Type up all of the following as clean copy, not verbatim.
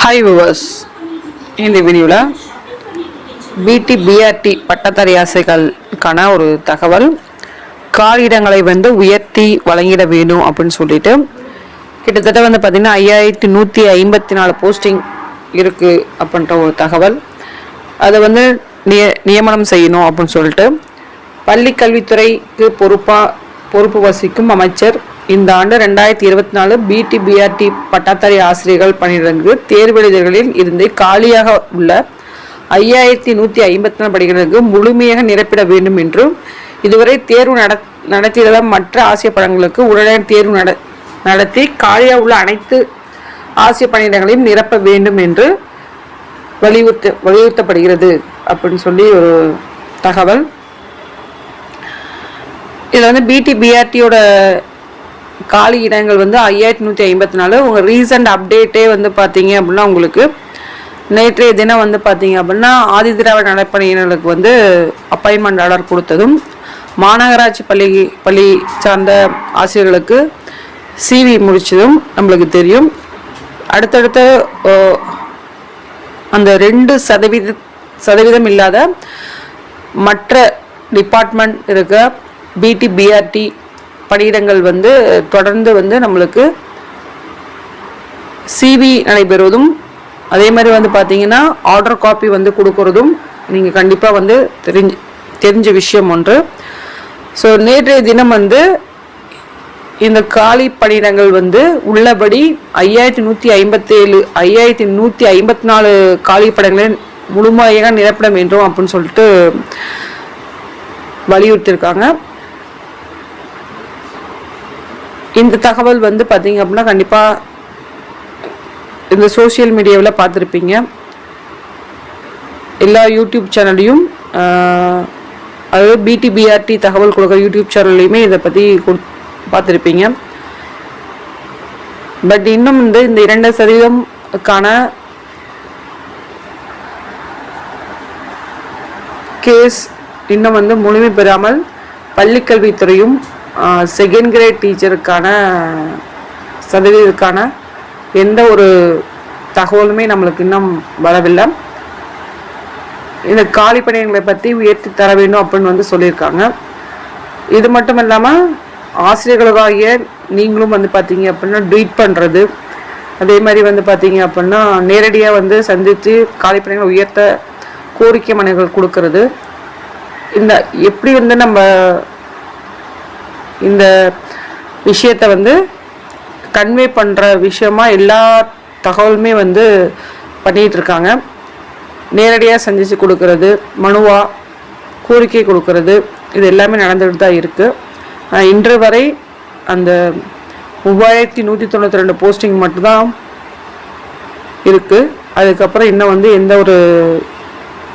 Hi viewers, இந்த வீடியோவில் பிடி பிஆர்டி பட்டதாரி ஆசைகளுக்கான ஒரு தகவல். காலியிடங்களை உயர்த்தி வழங்கிட வேண்டும் அப்படின்னு சொல்லிட்டு கிட்டத்தட்ட பார்த்திங்கன்னா 5154 போஸ்டிங் இருக்குது அப்படின்ற ஒரு தகவல். அதை நியமனம் செய்யணும் அப்படின்னு சொல்லிட்டு பள்ளி கல்வித்துறைக்கு பொறுப்பு வசிக்கும் அமைச்சர் இந்த ஆண்டு 2024 பிடி பிஆர்டி பட்டதாரி ஆசிரியர்கள் பணியிடங்களுக்கு தேர்வெழுதிகளில் இருந்து காலியாக உள்ள 5154 படிகளுக்கு முழுமையாக நிரப்பிட வேண்டும் என்றும், இதுவரை தேர்வு நடத்தியுள்ள மற்ற ஆசிய படங்களுக்கு உடனே தேர்வு நடத்தி காலியாக உள்ள அனைத்து ஆசிய பணியிடங்களையும் நிரப்ப வேண்டும் என்று வலியுறுத்தப்படுகிறது அப்படின்னு சொல்லி ஒரு தகவல். இதில் பிடி பிஆர்டியோட காலி இடங்கள் 5154. உங்கள் ரீசன்ட் அப்டேட்டே பார்த்தீங்க அப்படின்னா உங்களுக்கு நேற்றைய தினம் பார்த்தீங்க அப்படின்னா ஆதிதிராவிட நடைப்பணியினர்களுக்கு அப்பாயின்மெண்ட் ஆர்டர் கொடுத்ததும், மாநகராட்சி பள்ளி சார்ந்த ஆசிரியர்களுக்கு சிவி முடிச்சதும் நம்மளுக்கு தெரியும். அடுத்தடுத்த அந்த 2% இல்லாத மற்ற டிபார்ட்மெண்ட் இருக்க பிடி பிஆர்டி பணியிடங்கள் தொடர்ந்து நம்மளுக்கு சிவி நடைபெறுவதும், அதே மாதிரி பார்த்தீங்கன்னா ஆர்டர் காப்பி கொடுக்கறதும் நீங்கள் கண்டிப்பாக தெரிஞ்ச விஷயம் ஒன்று. ஸோ நேற்றைய தினம் இந்த காலி பணியிடங்கள் உள்ளபடி 5157 5154 காலி பணிகளை முழுமையாக நிரப்பட வேண்டும் அப்படின்னு சொல்லிட்டு வலியுறுத்தியிருக்காங்க. இந்த தகவல் பார்த்தீங்க அப்படின்னா கண்டிப்பாக இந்த சோசியல் மீடியாவில் பார்த்துருப்பீங்க. எல்லா யூடியூப் சேனல்லையும், அதாவது பிடி பிஆர்டி தகவல் கொடுக்குற யூடியூப் சேனல்லையுமே இதை பற்றி பார்த்துருப்பீங்க. பட் இன்னும் இந்த 2%க்கான கேஸ் இன்னும் முழுமை பெறாமல் பள்ளிக்கல்வித்துறையும் செகண்ட் கிரேட் டீச்சருக்கான சதவீதத்துக்கான எந்த ஒரு தகவலுமே நம்மளுக்கு இன்னும் வரவில்லை. இந்த காலி பணியிடங்களை பற்றி உயர்த்தி தர வேண்டும் அப்படின்னு சொல்லியிருக்காங்க. இது மட்டும் இல்லாமல் ஆசிரியர்களுக்காகிய நீங்களும் பார்த்தீங்க அப்படின்னா ட்வீட் பண்ணுறது, அதே மாதிரி பார்த்தீங்க அப்படின்னா நேரடியாக சந்தித்து காலி பணிகளை உயர்த்த கோரிக்கை மனுகள் கொடுக்கறது, இந்த எப்படி நம்ம இந்த விஷயத்தை கன்வே பண்ணுற விஷயமா எல்லா தகவலுமே பண்ணிகிட்டு இருக்காங்க. நேரடியாக சந்தித்து கொடுக்கறது, மனுவாக கோரிக்கை கொடுக்கறது, இது எல்லாமே நடந்துகிட்டு தான் இருக்குது. இன்று வரை அந்த 3192 போஸ்டிங் மட்டும்தான் இருக்குது. அதுக்கப்புறம் இன்னும் எந்த ஒரு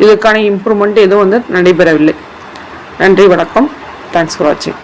இதுக்கான இம்ப்ரூவ்மெண்ட் எதுவும் நடைபெறவில்லை. நன்றி, வணக்கம். தேங்க்ஸ் ஃபார் வாட்சிங்.